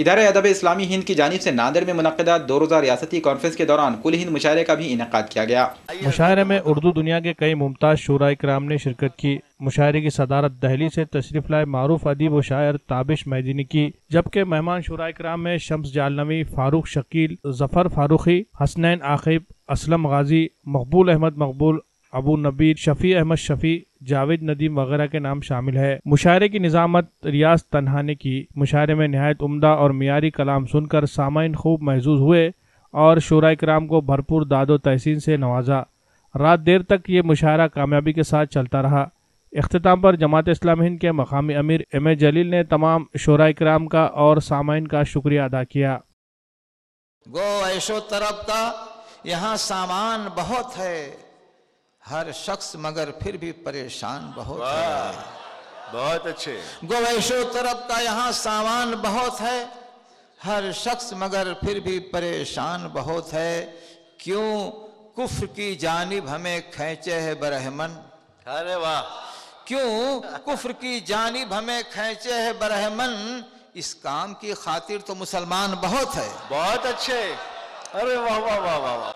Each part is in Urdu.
ادارہ ادب اسلامی ہند کی جانب سے ناندیڑ میں منعقدہ 2 روزہ ریاستی کانفرنس کے دوران کل ہند مشاعرے کا بھی انعقاد کیا گیا۔ مشاعرے میں اردو دنیا کے کئی ممتاز شعراء کرام نے شرکت کی۔ مشاعرے کی صدارت دہلی سے تشریف لائے معروف ادیب و شاعر تابش میدی نے کی، جبکہ مہمان شعراء کرام میں شمس جالنوی، فاروق شکیل، ظفر فاروقی، حسنین عاقب، اسلم غازی، مقبول احمد مقبول، ابو نبیر، شفیع احمد شفیع، جاوید ندیم وغیرہ کے نام شامل ہے۔ مشاعرے کی نظامت ریاض تنہا نے کی۔ مشاعرے میں نہایت عمدہ اور معیاری کلام سن کر سامعین خوب محظوظ ہوئے اور شعراء کرام کو بھرپور داد و تحسین سے نوازا۔ رات دیر تک یہ مشاعرہ کامیابی کے ساتھ چلتا رہا۔ اختتام پر جماعت اسلامی ہند کے مقامی امیر ایم جلیل نے تمام شعراء کرام کا اور سامعین کا شکریہ ادا کیا۔ گو عیش و طرب کا یہاں سامان بہت ہے، ہر شخص مگر پھر بھی پریشان بہت ہے۔ بہت اچھے۔ گو عیش و طرب کا یہاں سامان بہت ہے، ہر شخص مگر پھر بھی پریشان بہت ہے، کیوں کفر کی جانب ہمیں کھینچے ہے برہمن؟ ارے واہ! کیوں کفر کی جانب ہمیں کھینچے ہے برہمن؟ اس کام کی خاطر تو مسلمان بہت ہے۔ بہت اچھے۔ ارے واہ واہ واہ واہ واہ!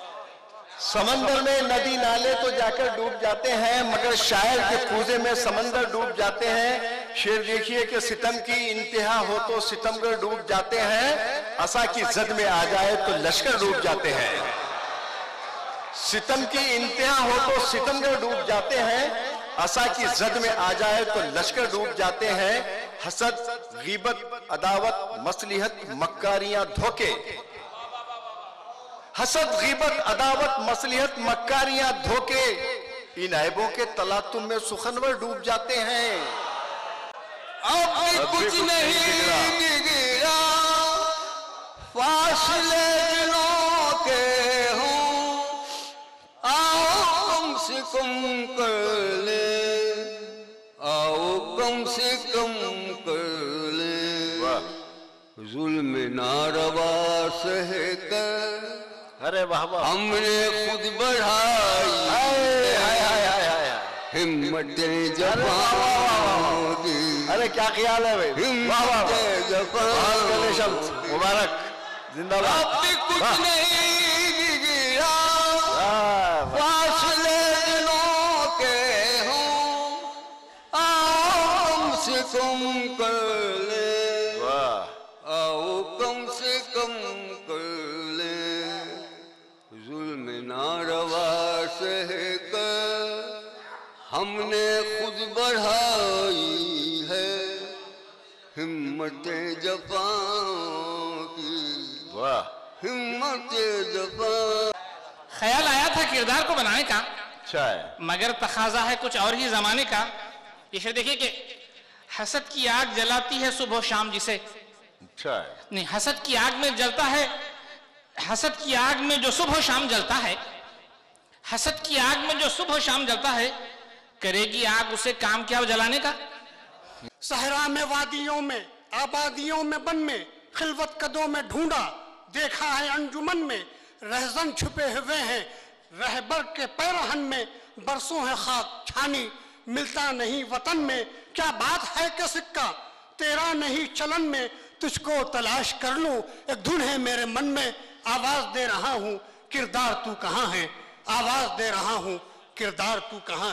سمندر میں ندی نالے تو جا کر ڈوب جاتے ہیں، مگر شاعر کے کوزے میں سمندر ڈوب جاتے ہیں۔ شعر دیکھیے کہ ستم کی انتہا ہو تو ستمگر ڈوب جاتے ہیں، عصا کی زد میں آ جائے تو لشکر ڈوب جاتے ہیں۔ ستم کی انتہا ہو تو ستمگر ڈوب جاتے ہیں، عصا کی زد میں آ جائے تو لشکر ڈوب جاتے ہیں۔ حسد، غیبت، عداوت، مصلحت، مکاریاں، دھوکے۔ حسد، غیبت، عداوت، مصلحت، مکاریاں، دھوکے، ان عیبوں کے تلاطم میں سخنور ڈوب جاتے ہیں۔ اب کچھ نہیں بگڑا، فاصلے دلوں کے ہوں، آؤ کم سے کم کر لے، آؤ کم سے کم کر لے، ظلم ناروا سہ کر ارے واہ واہ! ہم نے خود بڑھائی ہمتیں جوانوں کی۔ ارے کیا خیال ہے بھائی! واہ واہ! ہمتیں جوانوں کی۔ شمس مبارک، زندہ باد! اب بھی کچھ نہیں بگڑا، فاصلے دلوں کے ہوں، آؤ کم سے کم کر لے، آؤ کم سے کم کر لے، ظلم ناروا سہ کر ہم نے خود بڑھائی ہے ہمت جفا کی، ہمت جفا۔ خیال آیا تھا کردار کو بنانے کا، اچھا ہے، مگر تقاضا ہے کچھ اور ہی زمانے کا۔ یہ شعر دیکھیے کہ حسد کی آگ جلاتی ہے صبح و شام جسے، اچھا ہے، نہیں حسد کی آگ میں جلتا ہے، حسد کی آگ میں جو صبح و شام جلتا ہے، حسد کی آگ میں جو صبح و شام جلتا ہے، کرے گی آگ اسے کام کیا ہو جلانے کا؟ صحرا میں، وادیوں میں، آبادیوں میں، بن میں، خلوت قدوں میں ڈھونڈا، دیکھا ہے انجمن میں، رہزن چھپے ہوئے ہیں رہبر کے پیرہن میں، برسوں ہے خاک چھانی ملتا نہیں وطن میں، کیا بات ہے کہ سکہ تیرا نہیں چلن میں، تجھ کو تلاش کر لوں ایک دھن ہے میرے من میں، آواز دے رہا ہوں کردار تو کہاں ہے، آواز دے رہا ہوں کردار تو کہاں ہے۔